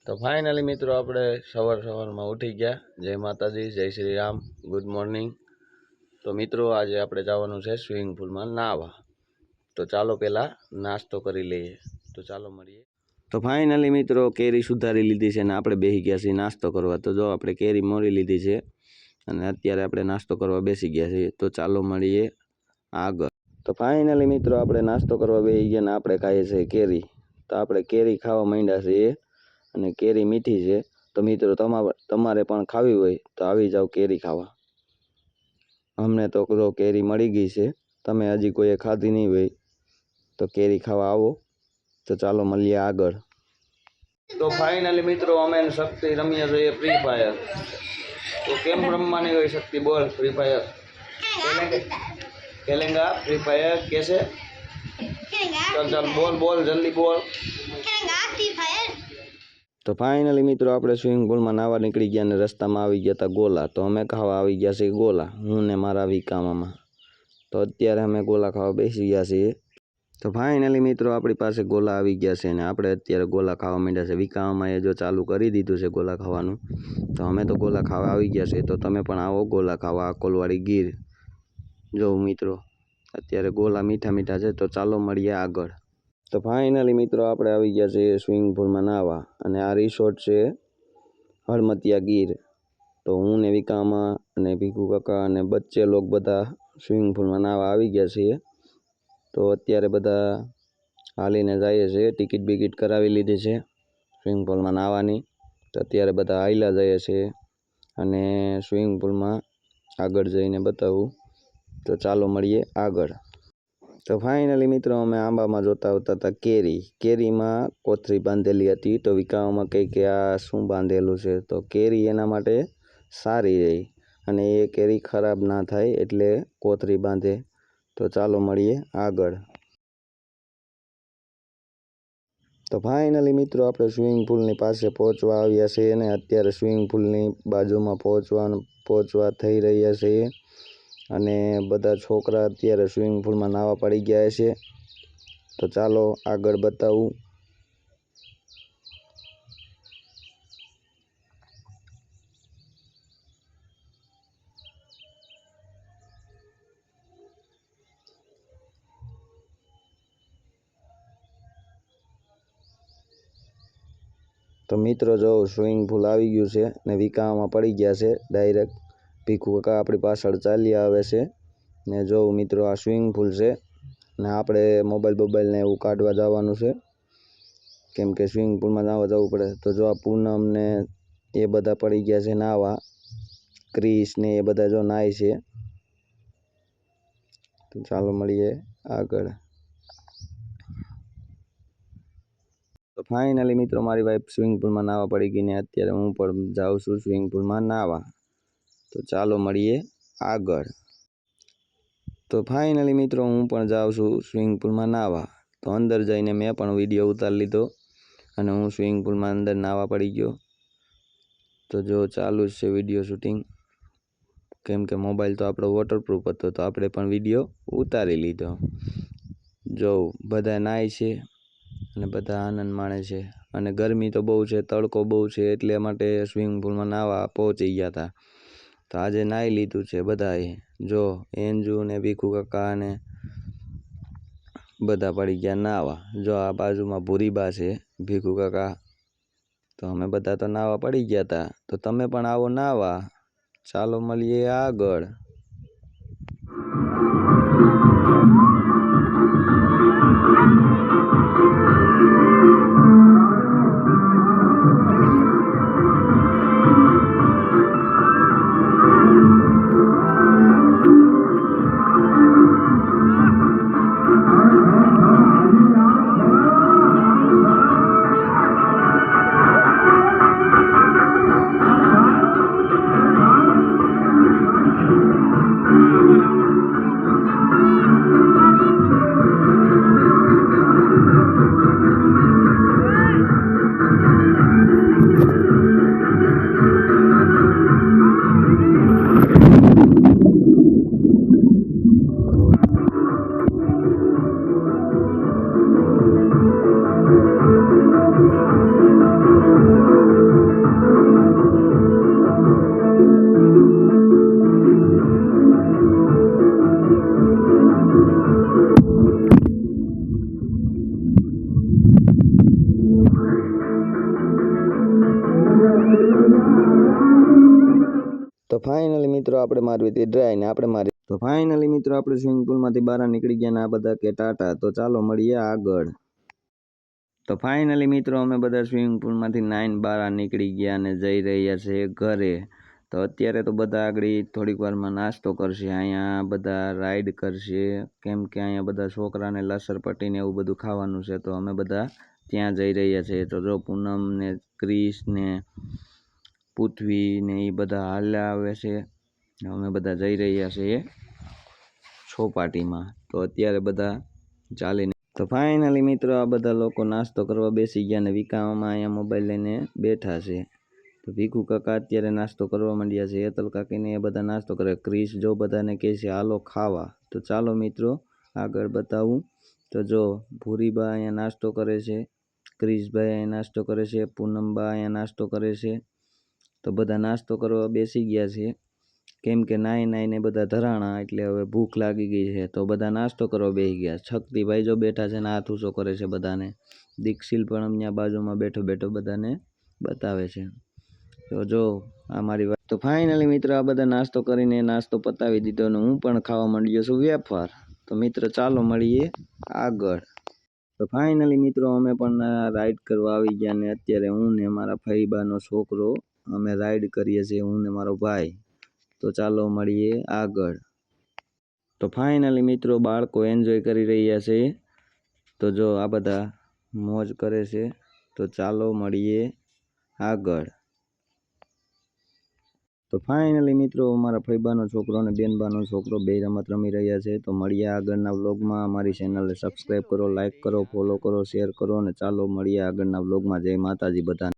તો ફાઇનલી મિત્રો આપણે સવારમાં ઉઠી ગયા। જય માતાજી, જય શ્રી રામ, ગુડ મોર્નિંગ। તો મિત્રો આજે આપણે જવાનું છે સ્વિમિંગ પુલમાં નાહવા। તો ચાલો પહેલાં નાસ્તો કરી લઈએ। તો ચાલો મળીએ। તો ફાઇનલી મિત્રો કેરી સુધારી લીધી છે ને આપણે બેસી ગયા છીએ નાસ્તો કરવા। તો જો આપણે કેરી મોરી લીધી છે અને અત્યારે આપણે નાસ્તો કરવા બેસી ગયા છીએ। તો ચાલો મળીએ આગળ। તો ફાઇનલી મિત્રો આપણે નાસ્તો કરવા બેસી ગયા ને આપણે ખાઈએ છીએ કેરી। તો આપણે કેરી ખાવા માંડ્યા છીએ અને કેરી મીઠી છે। તો મિત્રો તમારે પણ ખાવી હોય તો આવી જાવ કેરી ખાવા। અમને તો કેરી મળી ગઈ છે, તમે હજી કોઈએ ખાધી નહીં હોય તો કેરી ખાવા આવો। તો ચાલો મળીએ આગળ। તો ફાઇનલી મિત્રો અમે શક્તિ રમ્યા જોઈએ ફ્રી ફાયર। તો કેમ રમવાની હોય શક્તિ, બોલ ફ્રી ફાયર। खेलेंगा फ्री फायर कैसे? चल चल बोल बोल जल्दी बोल। તો ફાઇનલી મિત્રો આપણે સ્વિમિંગ પુલમાં નાહવા નીકળી ગયા ને રસ્તામાં આવી ગયા હતા ગોલા। તો અમે ખાવા આવી ગયા છીએ ગોલા, હું ને મારા વિકામામાં। તો અત્યારે અમે ગોલા ખાવા બેસી ગયા છીએ। તો ફાઇનલી મિત્રો આપણી પાસે ગોલા આવી ગયા છે ને આપણે અત્યારે ગોલા ખાવા માંડ્યા છે। વિકામાએ જો ચાલુ કરી દીધું છે ગોલા ખાવાનું। તો અમે તો ગોલા ખાવા આવી ગયા છે। તો તમે પણ આવો ગોલા ખાવા અકોલવાડી ગીર। જો મિત્રો અત્યારે ગોલા મીઠા મીઠા છે। તો ચાલો મળીએ આગળ। તો ફાઇનલી મિત્રો આપણે આવી ગયા છીએ સ્વિમિંગ પુલમાં નાહવા અને આ રિસોર્ટ છે હળમતિયા ગીર। તો હું ને વિકામા અને ભીખુ કાકા અને બચ્ચે લોક બધા સ્વિમિંગ પુલમાં નાહવા આવી ગયા છીએ। તો અત્યારે બધા હાલીને જઈએ છીએ, ટિકિટ બિકિટ કરાવી લીધી છે સ્વિમિંગ પુલમાં નાહવાની। તો અત્યારે બધા હાલ્યા જઈએ છીએ અને સ્વિમિંગ પુલમાં આગળ જઈને બતાવું। તો ચાલો મળીએ આગળ। તો ફાઇનલી મિત્રો અમે આંબામાં જોતા આવતા હતા કેરીમાં કોથળી બાંધેલી હતી। તો વિકાવામાં કંઈ કે આ શું બાંધેલું છે? તો કેરી એના માટે સારી રહી અને એ કેરી ખરાબ ના થાય એટલે કોથળી બાંધે। તો ચાલો મળીએ આગળ। તો ફાઇનલી મિત્રો આપણે સ્વિમિંગ પુલની પાસે પહોંચવા આવ્યા છીએ અને અત્યારે સ્વિમિંગ પુલની બાજુમાં પહોંચવા થઈ રહ્યા છીએ અને બધા છોકરા અત્યારે સ્વિમિંગ પુલમાં નાહવા પડી ગયા છે। તો ચાલો આગળ બતાવું। તો મિત્રો જો સ્વિમિંગ પુલ આવી ગયું છે ને વિકામાં પડી ગયા છે ડાયરેક્ટ। ભીખુ કાકા આપણી પાછળ ચાલી આવે છે ને જો મિત્રો આ સ્વિમિંગ પુલ છે ને આપણે મોબાઈલ ને એવું કાઢવા જવાનું છે કેમ કે સ્વિમિંગ પુલમાં નાહવા જવું પડે। તો જો આ પૂનમ ને એ બધા પડી ગયા છે નાહવા, ક્રિસ ને એ બધા જો નાય છે। તો ચાલો મળીએ આગળ। તો ફાઇનલી મિત્રો મારી વાઈફ સ્વિમિંગ પુલમાં નાહવા પડી ગઈ ને અત્યારે હું પણ જાઉં છું સ્વિમિંગ પુલમાં નાહવા। તો ચાલો મળીએ આગળ। તો ફાઇનલી મિત્રો હું પણ જાઉં છું સ્વિમિંગ પુલમાં નાહવા। તો અંદર જઈને મેં પણ વિડીયો ઉતારી લીધો અને હું સ્વિમિંગ પુલમાં અંદર નાહવા પડી ગયો। તો જો ચાલુ જ છે વિડીયો શૂટિંગ કેમ કે મોબાઈલ તો આપણો વોટરપ્રૂફ હતો તો આપણે પણ વિડીયો ઉતારી લીધો। જો બધા નાય છે અને બધા આનંદ માણે છે અને ગરમી તો બહુ છે, તડકો બહુ છે એટલે માટે સ્વિમિંગ પુલમાં નાહવા પહોંચી ગયા હતા। તો આજે નાહી લીધું છે બધાએ। જો એન્જુ ને ભીખુ કાકા ને બધા પડી ગયા નાહવા। જો આ બાજુમાં ભૂરીબા છે ભીખુ કાકા। તો અમે બધા તો નાહવા પડી ગયા હતા। તો તમે પણ આવો નાહવા। ચાલો મળીએ આગળ। ફાઇનલી મિત્રો આપણે મારવી હતી ડ્રાય ને આપણે મારી તો ફાઇનલી મિત્રો આપણે સ્વિમિંગ પુલમાંથી બહાર નીકળી ગયા ને આ બધા કે ટાટા તો ચાલો મળીએ આગળ તો ફાઇનલી મિત્રો અમે બધા સ્વિમિંગ પુલમાંથી નાઈન બહાર નીકળી ગયા અને જઈ રહ્યા છે ઘરે તો અત્યારે તો બધા આગળ થોડીક વારમાં નાસ્તો કરશે અહીંયા બધા રાઈડ કરશે કેમ કે અહીંયા બધા છોકરાને લસરપટ્ટી ને એવું બધું ખાવાનું છે તો અમે બધા ત્યાં જઈ રહ્યા છે તો જો પૂનમ ને ક્રિશ ને પૃથ્વી ને એ બધા હાલ્યા આવે છે અમે બધા જઈ રહ્યા છીએ ચોપાટીમાં તો અત્યારે બધા ચાલીને તો ફાઇનલી મિત્રો આ બધા લોકો નાસ્તો કરવા બેસી ગયા ને વિકામાં અહીંયા મોબાઈલ લઈને બેઠા છે તો ભીખુ કાકા અત્યારે નાસ્તો કરવા માંડ્યા છે હેતલ કાકીને એ બધા નાસ્તો કરે ક્રિશ જો બધાને કહે છે હાલો ખાવા તો ચાલો મિત્રો આગળ બતાવું તો જો ભૂરીબા અહીંયા નાસ્તો કરે છે ક્રિશભાઈ અહીંયા નાસ્તો કરે છે પૂનમબા અહીંયા નાસ્તો કરે છે તો બધા નાસ્તો કરવા બેસી ગયા છે કેમ કે નાઈને બધા ધરાણા એટલે હવે ભૂખ લાગી ગઈ છે તો બધા નાસ્તો કરવા બેસી ગયા શક્તિભાઈ જો બેઠા છે ને હાથ ઊંચો કરે છે બધાને દીક્ષિલ પણ અહીંયા બાજુમાં બેઠો બધાને બતાવે છે તો જો આ મારી વાત તો ફાઇનલી મિત્રો આ બધા નાસ્તો કરીને નાસ્તો પતાવી દીધો અને હું પણ ખાવા માંડ્યો છું વેફર તો મિત્રો ચાલો મળીએ આગળ તો ફાઇનલી મિત્રો અમે પણ રાઈડ કરવા આવી ગયા ને અત્યારે હું ને મારા ફઈબાનો છોકરો અમે રાઈડ કરીએ છીએ હું ને મારો ભાઈ તો ચાલો મળીએ આગળ તો ફાઇનલી મિત્રો બાળકો એન્જોય કરી રહ્યા છે તો જો આ બધા મોજ કરે છે તો ચાલો મળીએ આગળ તો ફાઇનલી મિત્રો અમારા ફઈબાનો છોકરો અને બેનબાનો છોકરો બે રમત રમી રહ્યા છે તો મળીએ આગળના વ્લોગમાં અમારી ચેનલને સબસ્ક્રાઈબ કરો લાઈક કરો ફોલો કરો શેર કરો અને ચાલો મળીએ આગળના વ્લોગમાં જય માતાજી બધાને